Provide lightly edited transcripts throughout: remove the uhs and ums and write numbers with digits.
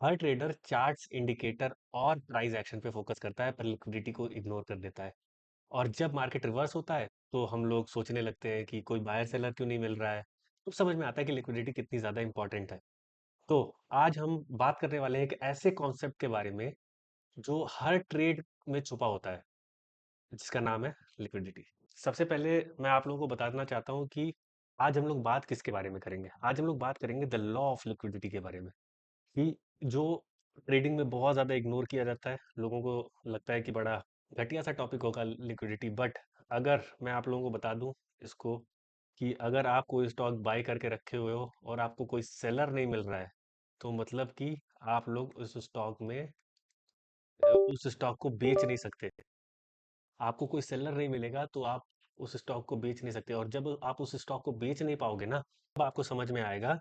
हर trader charts, indicator और price action पे focus करता है पर लिक्विडिटी को इग्नोर कर देता है। और जब मार्केट रिवर्स होता है तो हम लोग सोचने लगते हैं कि कोई बायर सेलर क्यों नहीं मिल रहा है। तो समझ में आता है कि लिक्विडिटी कितनी ज़्यादा इंपॉर्टेंट है। तो आज हम बात करने वाले हैं एक ऐसे कॉन्सेप्ट के बारे में जो हर ट्रेड में छुपा होता है, जिसका नाम है लिक्विडिटी। सबसे पहले मैं आप लोगों को बताना चाहता हूँ कि आज हम लोग बात किसके बारे में करेंगे। आज हम लोग बात करेंगे द लॉ ऑफ लिक्विडिटी के बारे में, कि जो ट्रेडिंग में बहुत ज़्यादा इग्नोर किया जाता है। लोगों को लगता है कि बड़ा घटिया सा टॉपिक होगा लिक्विडिटी, बट अगर मैं आप लोगों को बता दूं इसको, कि अगर आप कोई स्टॉक बाय करके रखे हुए हो और आपको कोई सेलर नहीं मिल रहा है, तो मतलब कि आप लोग उस स्टॉक को बेच नहीं सकते। आपको कोई सेलर नहीं मिलेगा तो आप उस स्टॉक को बेच नहीं सकते, और जब आप उस स्टॉक को बेच नहीं पाओगे ना, तब आपको समझ में आएगा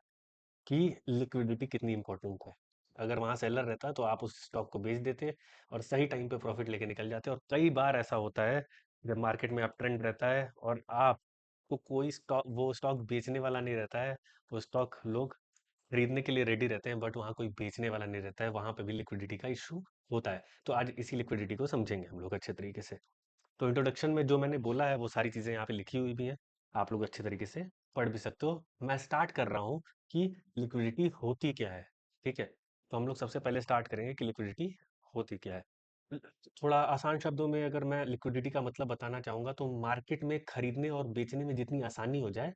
कि लिक्विडिटी कितनी इंपॉर्टेंट है। अगर वहाँ सेलर रहता तो आप उस स्टॉक को बेच देते और सही टाइम पे प्रॉफिट लेके निकल जाते। और कई बार ऐसा होता है जब मार्केट में अप ट्रेंड रहता है और आपको कोई स्टॉक, वो स्टॉक बेचने वाला नहीं रहता है। वो स्टॉक लोग खरीदने के लिए रेडी रहते हैं बट वहाँ कोई बेचने वाला नहीं रहता है, वहाँ पे भी लिक्विडिटी का इशू होता है। तो आज इसी लिक्विडिटी को समझेंगे हम लोग अच्छे तरीके से। तो इंट्रोडक्शन में जो मैंने बोला है वो सारी चीज़ें यहाँ पे लिखी हुई भी हैं, आप लोग अच्छे तरीके से पढ़ भी सकते हो। मैं स्टार्ट कर रहा हूँ कि लिक्विडिटी होती क्या है। ठीक है, तो हम लोग सबसे पहले स्टार्ट करेंगे कि लिक्विडिटी होती क्या है। ल- थोड़ा आसान शब्दों में अगर मैं लिक्विडिटी का मतलब बताना चाहूँगा तो मार्केट में खरीदने और बेचने में जितनी आसानी हो जाए,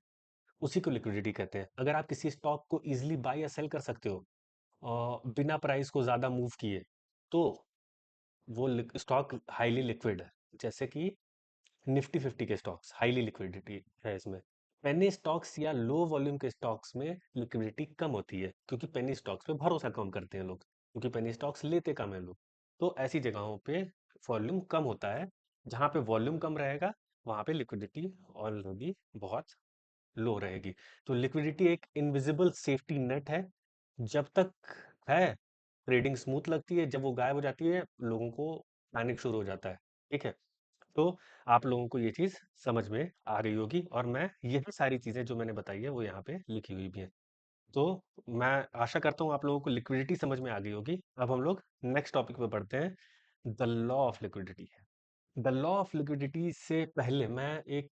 उसी को लिक्विडिटी कहते हैं। अगर आप किसी स्टॉक को इजिली बाय या सेल कर सकते हो और बिना प्राइस को ज़्यादा मूव किए, तो वो स्टॉक हाईली लिक्विड है। जैसे कि निफ्टी 50 के स्टॉक्स हाईली लिक्विडिटी है इसमें। पेनी स्टॉक्स या लो वॉल्यूम के स्टॉक्स में लिक्विडिटी कम होती है, क्योंकि पेनी स्टॉक्स पे भरोसा कम करते हैं लोग, क्योंकि पेनी स्टॉक्स लेते कम है लोग। तो ऐसी जगहों पे वॉल्यूम कम होता है। जहाँ पे वॉल्यूम कम रहेगा वहाँ पे लिक्विडिटी ऑलरेडी बहुत लो रहेगी। तो लिक्विडिटी एक इनविजिबल सेफ्टी नेट है। जब तक है ट्रेडिंग स्मूथ लगती है, जब वो गायब हो जाती है लोगों को पैनिक शुरू हो जाता है। ठीक है, तो आप लोगों को ये चीज़ समझ में आ गई होगी, और मैं यही सारी चीज़ें जो मैंने बताई है वो यहाँ पे लिखी हुई भी हैं। तो मैं आशा करता हूँ आप लोगों को लिक्विडिटी समझ में आ गई होगी। अब हम लोग नेक्स्ट टॉपिक पे बढ़ते हैं, the law of liquidity. The law of liquidity से पहले मैं एक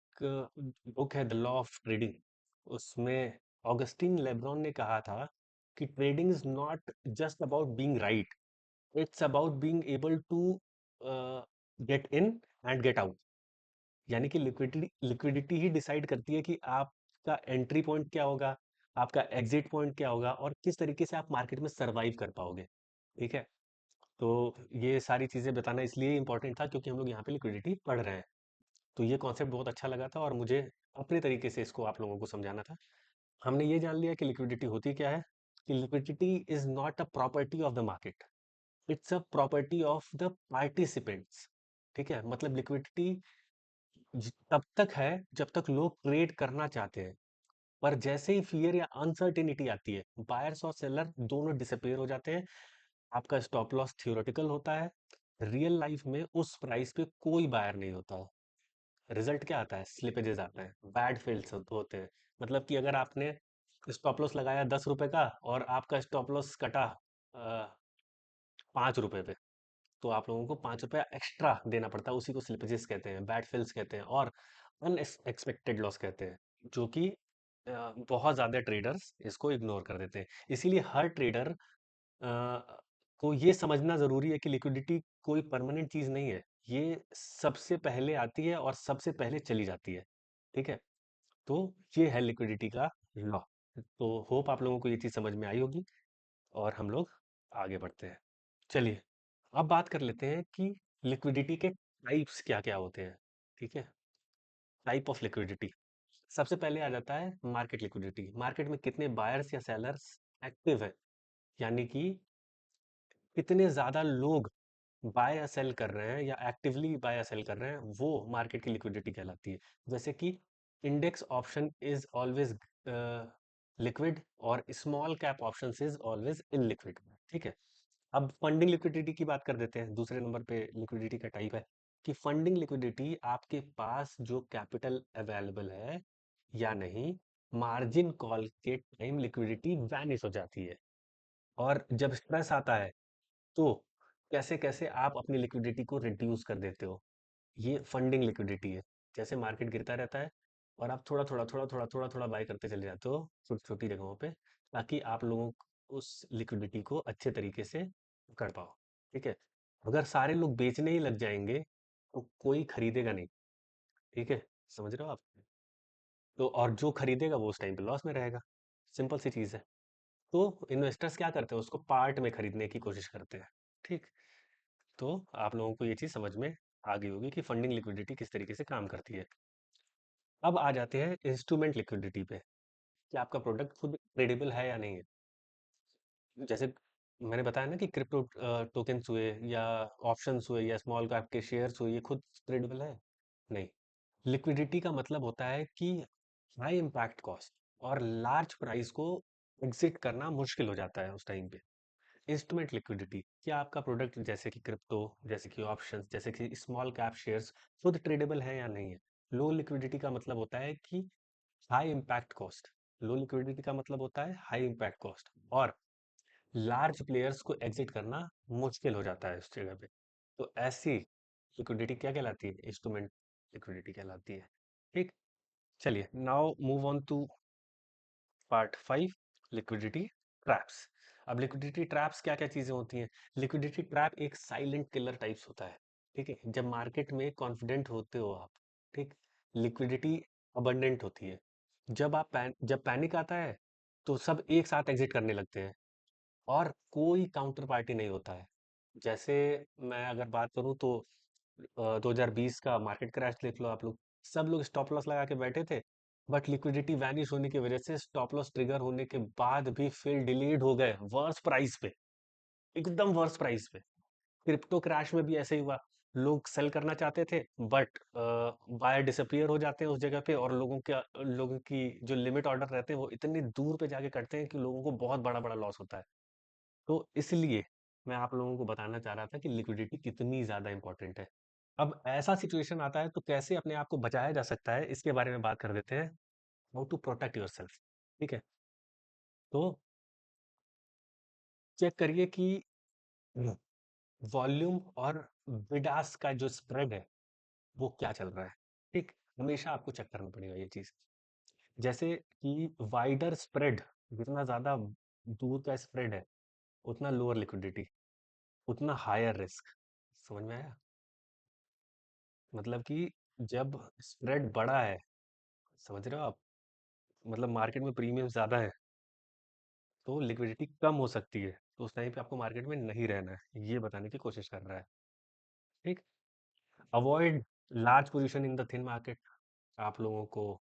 बुक है द लॉ ऑफ ट्रेडिंग, उसमें ऑगस्टिन लेब्रॉन ने कहा था कि trading is not just about being right, it's about being able to get in and get out. यानी कि लिक्विडिटी लिक्विडिटी ही डिसाइड करती है कि आपका एंट्री पॉइंट क्या होगा, आपका एग्जिट पॉइंट क्या होगा, और किस तरीके से आप मार्केट में सरवाइव कर पाओगे। ठीक है, तो ये सारी चीज़ें बताना इसलिए इम्पोर्टेंट था क्योंकि हम लोग यहाँ पे लिक्विडिटी पढ़ रहे हैं। तो ये कॉन्सेप्ट बहुत अच्छा लगा था और मुझे अपने तरीके से इसको आप लोगों को समझाना था। हमने ये जान लिया कि लिक्विडिटी होती क्या है, कि liquidity is not a property of the market, it's a property of the participants. ठीक है, मतलब लिक्विडिटी तब तक है जब तक लोग ट्रेड करना चाहते हैं, पर जैसे ही फियर या अनसर्टेनिटी आती है, बायर्स और सेलर दोनों डिसअपियर हो जाते हैं। आपका स्टॉप लॉस थियोरेटिकल होता है, रियल लाइफ में उस प्राइस पे कोई बायर नहीं होता है। रिजल्ट क्या आता है? स्लिपेजेस आता है, बैड फेल्स होते हैं। मतलब कि अगर आपने स्टॉप लॉस लगाया 10 रुपए का और आपका स्टॉप लॉस कटा 5 रुपए पे, तो आप लोगों को 5 रुपया एक्स्ट्रा देना पड़ता है। उसी को स्लिपेजेस कहते हैं, बैड फेल्स कहते हैं, और अनएक्सपेक्टेड लॉस कहते हैं, जो कि बहुत ज़्यादा ट्रेडर्स इसको इग्नोर कर देते हैं। इसीलिए हर ट्रेडर को ये समझना ज़रूरी है कि लिक्विडिटी कोई परमानेंट चीज़ नहीं है। ये सबसे पहले आती है और सबसे पहले चली जाती है। ठीक है, तो ये है लिक्विडिटी का लॉ। तो होप आप लोगों को ये चीज़ समझ में आई होगी, और हम लोग आगे बढ़ते हैं। चलिए, अब बात कर लेते हैं कि लिक्विडिटी के टाइप्स क्या-क्या होते हैं। ठीक है, टाइप ऑफ लिक्विडिटी। सबसे पहले आ जाता है मार्केट लिक्विडिटी। मार्केट में कितने बायर्स या सेलर्स एक्टिव है, यानी कि कितने ज़्यादा लोग बाय या सेल कर रहे हैं या एक्टिवली बाय या सेल कर रहे हैं, वो मार्केट की लिक्विडिटी कहलाती है। जैसे कि index option is always liquid, और small cap option is always illiquid. ठीक है, अब फंडिंग लिक्विडिटी की बात कर देते हैं। दूसरे नंबर पे लिक्विडिटी का टाइप है कि फंडिंग लिक्विडिटी, आपके पास जो कैपिटल अवेलेबल है या नहीं, मार्जिन कॉल के टाइम लिक्विडिटी वैनिश हो जाती है। और जब स्ट्रेस आता है तो कैसे कैसे आप अपनी लिक्विडिटी को रिड्यूस कर देते हो, ये फंडिंग लिक्विडिटी है। जैसे मार्केट गिरता रहता है और आप थोड़ा थोड़ा थोड़ा थोड़ा थोड़ा थोड़ा बाय करते चले जाते हो छोटी छोटी जगहों पे, ताकि आप लोगों उस लिक्विडिटी को अच्छे तरीके से कर पाओ। ठीक है, अगर सारे लोग बेचने ही लग जाएंगे तो कोई खरीदेगा नहीं। ठीक है, समझ रहे हो आप? तो और जो खरीदेगा वो उस टाइम पे लॉस में रहेगा। सिंपल सी चीज़ है। तो इन्वेस्टर्स क्या करते हैं, उसको पार्ट में खरीदने की कोशिश करते हैं। ठीक, तो आप लोगों को ये चीज़ समझ में आ गई होगी कि फंडिंग लिक्विडिटी किस तरीके से काम करती है। अब आ जाते हैं इंस्ट्रूमेंट लिक्विडिटी पे, कि आपका प्रोडक्ट खुद ट्रेडेबल है या नहीं है। जैसे मैंने बताया ना कि क्रिप्टो टोकन्स हुए या ऑप्शंस हुए या स्मॉल कैप के शेयर्स हुए, ये खुद ट्रेडेबल है? नहीं। लिक्विडिटी का मतलब होता है कि हाई इम्पैक्ट कॉस्ट और लार्ज प्राइस को एग्जिट करना मुश्किल हो जाता है उस टाइम पे। इंस्ट्रूमेंट लिक्विडिटी, क्या आपका प्रोडक्ट जैसे कि क्रिप्टो, जैसे कि ऑप्शंस, जैसे कि स्मॉल कैप शेयर्स खुद ट्रेडेबल है या नहीं है? लो लिक्विडिटी का मतलब होता है कि हाई इम्पैक्ट कॉस्ट। लो लिक्विडिटी का मतलब होता है हाई इम्पैक्ट कॉस्ट और लार्ज प्लेयर्स को एग्जिट करना मुश्किल हो जाता है उस जगह पे। तो ऐसी लिक्विडिटी क्या कहलाती है? इंस्ट्रूमेंट लिक्विडिटी कहलाती है। ठीक, चलिए now move on to part 5, liquidity traps. अब लिक्विडिटी ट्रैप्स क्या क्या चीजें होती हैं? लिक्विडिटी ट्रैप एक साइलेंट किलर टाइप्स होता है। ठीक है, जब मार्केट में कॉन्फिडेंट होते हो आप, ठीक, लिक्विडिटी अबंडेंट होती है। जब पैनिक आता है तो सब एक साथ एग्जिट करने लगते हैं और कोई काउंटर पार्टी नहीं होता है। जैसे मैं अगर बात करूं तो 2020 का मार्केट क्रैश देख लो आप लोग। सब लोग स्टॉप लॉस लगा के बैठे थे, बट लिक्विडिटी वैनिश होने की वजह से स्टॉप लॉस ट्रिगर होने के बाद भी फिर डिलीट हो गए वर्स प्राइस पे, एकदम वर्स प्राइस पे। क्रिप्टो क्रैश में भी ऐसे ही हुआ। लोग सेल करना चाहते थे बट बायर डिसअपियर हो जाते हैं उस जगह पे, और लोगों की जो लिमिट ऑर्डर रहते हैं वो इतनी दूर पे जाके करते हैं कि लोगों को बहुत बड़ा बड़ा लॉस होता है। तो इसलिए मैं आप लोगों को बताना चाह रहा था कि लिक्विडिटी कितनी ज़्यादा इंपॉर्टेंट है। अब ऐसा सिचुएशन आता है तो कैसे अपने आप को बचाया जा सकता है, इसके बारे में बात कर देते हैं। How to protect yourself. ठीक है, तो चेक करिए कि वॉल्यूम और बिडास का जो स्प्रेड है वो क्या चल रहा है। ठीक, हमेशा आपको चेक करना पड़ेगा ये चीज़। जैसे कि वाइडर स्प्रेड, जितना ज़्यादा दूर का स्प्रेड है उतना लोअर लिक्विडिटी, उतना हायर रिस्क। समझ में आया? मतलब कि जब स्प्रेड बड़ा है, समझ रहे हो आप, मतलब मार्केट में प्रीमियम ज़्यादा है तो लिक्विडिटी कम हो सकती है, तो उस टाइम पे आपको मार्केट में नहीं रहना है, ये बताने की कोशिश कर रहा है। ठीक, avoid large position in the thin market. आप लोगों को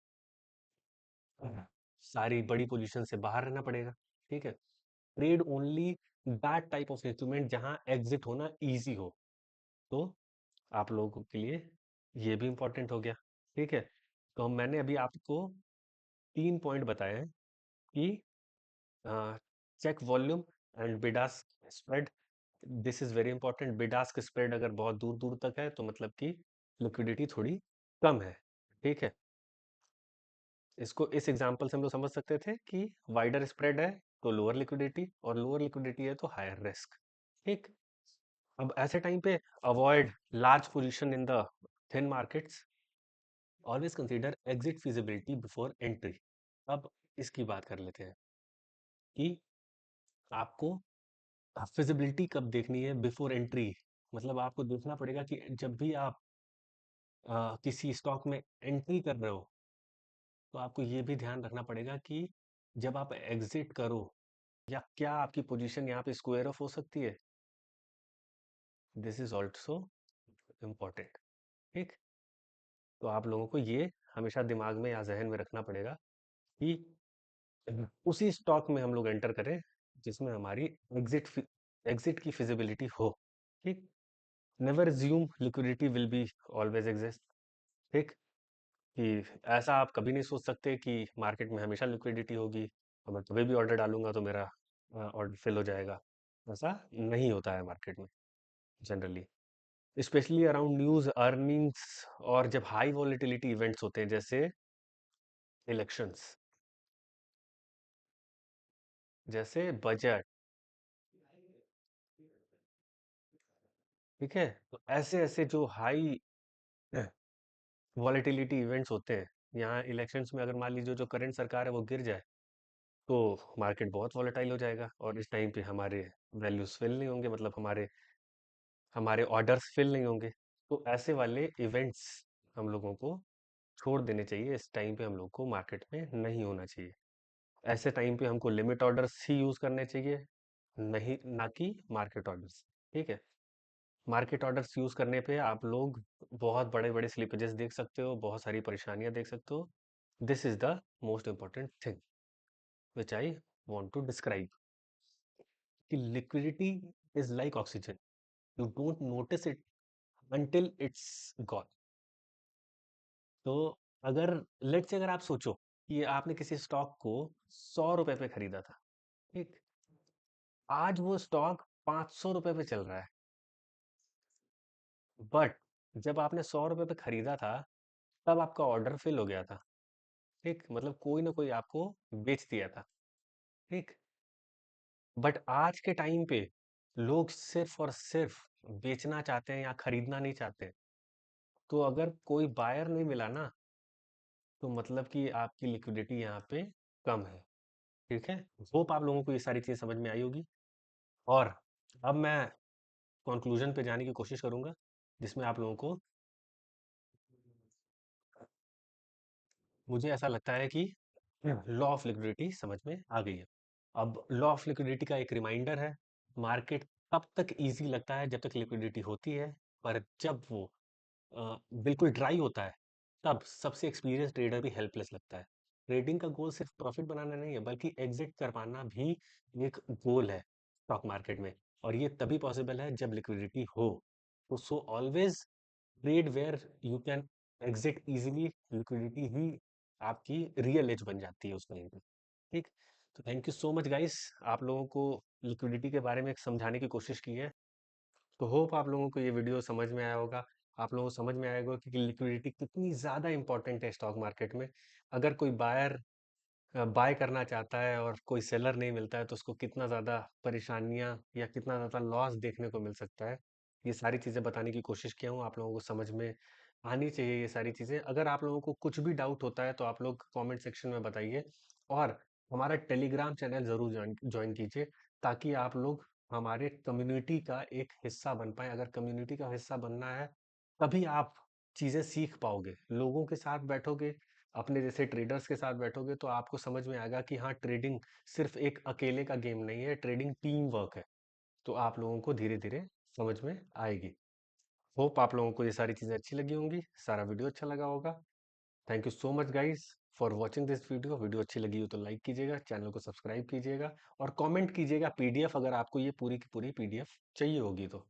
सारी बड़ी पोजीशन से बाहर रहना पड़ेगा। ठीक है, trade only that type of instrument जहां एग्जिट होना इजी हो। तो आप लोगों के लिए ये भी इंपॉर्टेंट हो गया। ठीक है, तो मैंने अभी आपको 3 पॉइंट बताए हैं कि check volume and bid ask spread. This is very important. Bid ask spread अगर बहुत दूर दूर तक है तो मतलब कि लिक्विडिटी थोड़ी कम है। ठीक है, इसको इस एग्जांपल से हम लोग समझ सकते थे कि वाइडर स्प्रेड है तो लोअर लिक्विडिटी, और लोअर लिक्विडिटी है तो हायर रिस्क। ठीक, अब ऐसे टाइम पे avoid large position in the thin markets. Always consider exit feasibility before entry. अब इसकी बात कर लेते हैं कि आपको फिजिबिलिटी कब देखनी है बिफोर एंट्री। मतलब आपको देखना पड़ेगा कि जब भी आप किसी स्टॉक में एंट्री कर रहे हो तो आपको ये भी ध्यान रखना पड़ेगा कि जब आप एग्जिट करो या क्या आपकी पोजीशन यहाँ पे स्क्वायर ऑफ हो सकती है। This is also important. ठीक, तो आप लोगों को ये हमेशा दिमाग में या जहन में रखना पड़ेगा कि उसी स्टॉक में हम लोग एंटर करें जिसमें हमारी एग्जिट की फिजिबिलिटी हो। ठीक, never assume liquidity will be always exist. ठीक, कि ऐसा आप कभी नहीं सोच सकते कि मार्केट में हमेशा लिक्विडिटी होगी और मैं कभी भी ऑर्डर डालूंगा तो मेरा ऑर्डर फिल हो जाएगा। ऐसा नहीं होता है मार्केट में generally, specially around news earnings और जब हाई वॉलेटिलिटी इवेंट्स होते हैं जैसे इलेक्शंस, जैसे बजट, ठीक है, तो ऐसे ऐसे जो हाई वॉलेटिलिटी इवेंट्स होते हैं, यहाँ इलेक्शंस में अगर मान लीजिए जो करंट सरकार है वो गिर जाए, तो मार्केट बहुत वॉलेटाइल हो जाएगा और इस टाइम पे हमारे वैल्यूज फिल नहीं होंगे, मतलब हमारे हमारे ऑर्डर्स फिल नहीं होंगे। तो ऐसे वाले इवेंट्स हम लोगों को छोड़ देने चाहिए, इस टाइम पे हम लोग को मार्केट में नहीं होना चाहिए। ऐसे टाइम पे हमको लिमिट ऑर्डर्स ही यूज करने चाहिए, नहीं ना कि मार्केट ऑर्डर्स। ठीक है, मार्केट ऑर्डर्स यूज करने पे आप लोग बहुत बड़े बड़े स्लिपेजेस देख सकते हो, बहुत सारी परेशानियां देख सकते हो। This is the most important thing which I want to describe, कि liquidity is like oxygen, you don't notice it until it's gone। तो अगर लेट्स से अगर आप सोचो कि आपने किसी स्टॉक को 100 रुपए पे खरीदा था, ठीक, आज वो स्टॉक 500 रुपए पे चल रहा है, बट जब आपने 100 रुपए पे खरीदा था तब आपका ऑर्डर फिल हो गया था। ठीक, मतलब कोई ना कोई आपको बेच दिया था। ठीक, बट आज के टाइम पे लोग सिर्फ और सिर्फ बेचना चाहते हैं या खरीदना नहीं चाहते। तो अगर कोई बायर नहीं मिला ना, तो मतलब कि आपकी लिक्विडिटी यहाँ पे कम है। ठीक है, होप आप लोगों को ये सारी चीज़ समझ में आई होगी। और अब मैं कंक्लूजन पे जाने की कोशिश करूंगा, जिसमें आप लोगों को, मुझे ऐसा लगता है कि लॉ ऑफ लिक्विडिटी समझ में आ गई है। अब लॉ ऑफ लिक्विडिटी का एक रिमाइंडर है, मार्केट तब तक इजी लगता है जब तक लिक्विडिटी होती है, पर जब वो बिल्कुल ड्राई होता है तब सबसे एक्सपीरियंस ट्रेडर भी हेल्पलेस लगता है। ट्रेडिंग का गोल सिर्फ प्रॉफिट बनाना नहीं है, बल्कि एग्जिट करवाना भी एक गोल है स्टॉक मार्केट में, और ये तभी पॉसिबल है जब लिक्विडिटी हो। तो so always trade where you can exit easily, liquidity ही आपकी रियल एज बन जाती है उस टाइम पे। ठीक, तो thank you so much guys, आप लोगों को लिक्विडिटी के बारे में समझाने की कोशिश की है। तो होप आप लोगों को ये वीडियो समझ में आया होगा, आप लोगों को समझ में आएगा कि लिक्विडिटी कितनी ज़्यादा इंपॉर्टेंट है स्टॉक मार्केट में। अगर कोई बायर बाय करना चाहता है और कोई सेलर नहीं मिलता है, तो उसको कितना ज़्यादा परेशानियां या कितना ज़्यादा लॉस देखने को मिल सकता है। ये सारी चीज़ें बताने की कोशिश किया हूँ, आप लोगों को समझ में आनी चाहिए ये सारी चीज़ें। अगर आप लोगों को कुछ भी डाउट होता है तो आप लोग कमेंट सेक्शन में बताइए, और हमारा टेलीग्राम चैनल ज़रूर ज्वाइन कीजिए, ताकि आप लोग हमारे कम्युनिटी का एक हिस्सा बन पाए। अगर कम्युनिटी का हिस्सा बनना है तभी आप चीज़ें सीख पाओगे, लोगों के साथ बैठोगे, अपने जैसे ट्रेडर्स के साथ बैठोगे, तो आपको समझ में आएगा कि हाँ, ट्रेडिंग सिर्फ एक अकेले का गेम नहीं है, ट्रेडिंग टीम वर्क है। तो आप लोगों को धीरे धीरे समझ में आएगी। होप आप लोगों को ये सारी चीज़ें अच्छी लगी होंगी, सारा वीडियो अच्छा लगा होगा। Thank you so much guys for watching this video. Video अच्छी लगी हो तो लाइक कीजिएगा, चैनल को सब्सक्राइब कीजिएगा, और कमेंट कीजिएगा पीडीएफ, अगर आपको ये पूरी की पूरी पीडीएफ चाहिए होगी तो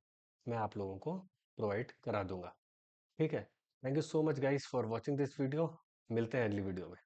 मैं आप लोगों को प्रोवाइड करा दूंगा। ठीक है, thank you so much guys for watching this video. मिलते हैं अगली वीडियो में।